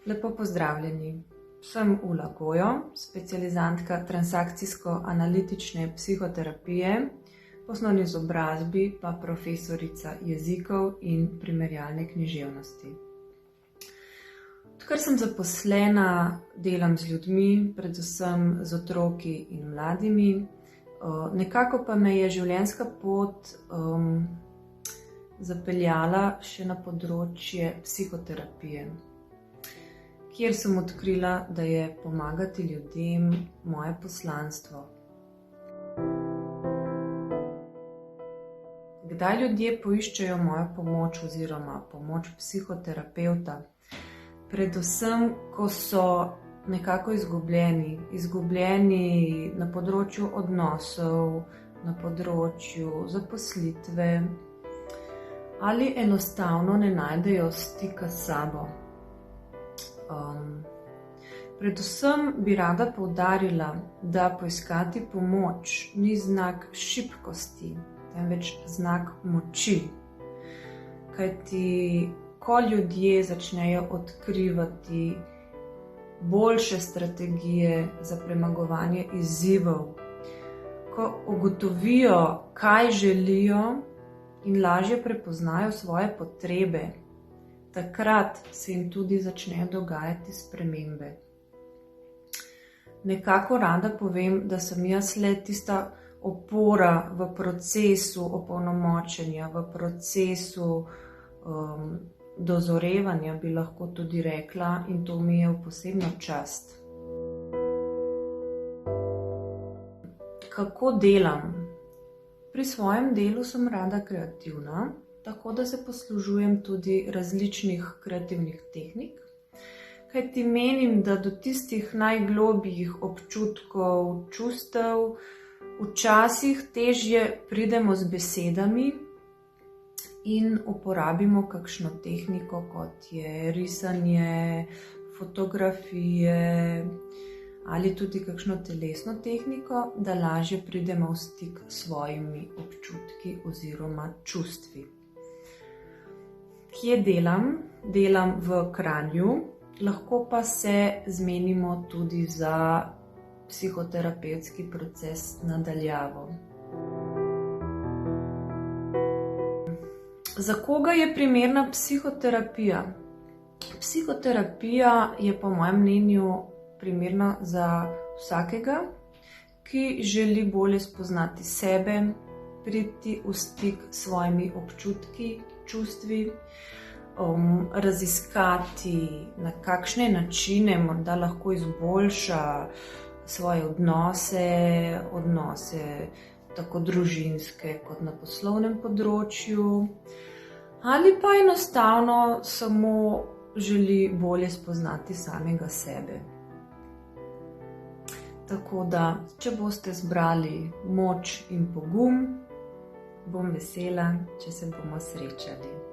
Lepo pozdravljeni. Sem Ula Gojo, specializantka transakcijsko-analitične psihoterapije, po osnovni izobrazbi pa profesorica jezikov in primerjalne književnosti. Odkar sem zaposlena, delam z ljudmi, predvsem z otroki in mladimi. Nekako pa me je življenjska pot zapeljala še na področje psihoterapije, kjer sem odkrila, da je pomagati ljudem moje poslanstvo. Kdaj ljudje poiščejo mojo pomoč oziroma pomoč psihoterapevta? Predvsem, ko so nekako izgubljeni na področju odnosov, na področju zaposlitve ali enostavno ne najdejo stika s sabo. Predvsem bi rada poudarila, da poiskati pomoč ni znak šibkosti, temveč znak moči. Kajti, ko ljudje začnejo odkrivati boljše strategije za premagovanje izzivov, ko ugotovijo, kaj želijo in lažje prepoznajo svoje potrebe, takrat se jim tudi začnejo dogajati spremembe. Nekako rada povem, da sem jaz le tista opora v procesu opolnomočenja, v procesu dozorevanja, bi lahko tudi rekla, in to mi je v posebno čast. Kako delam? Pri svojem delu sem rada kreativna, tako da se poslužujem tudi različnih kreativnih tehnik, kajti menim, da do tistih najglobjih občutkov, čustev včasih težje pridemo z besedami in uporabimo kakšno tehniko, kot je risanje, fotografije ali tudi kakšno telesno tehniko, da lažje pridemo v stik s svojimi občutki oziroma čustvi. Kje delam? Delam v Kranju, lahko pa se zmenimo tudi za psihoterapevtski proces na daljavo. Za koga je primerna psihoterapija? Psihoterapija je po mojem mnenju primerna za vsakega, ki želi bolje spoznati sebe, priti v stik s svojimi občutki, čustvi, raziskati, na kakšne načine morda lahko izboljša svoje odnose tako družinske kot na poslovnem področju, ali pa enostavno samo želi bolje spoznati samega sebe. Tako da, če boste zbrali moč in pogum, bom vesela, če se bomo srečali.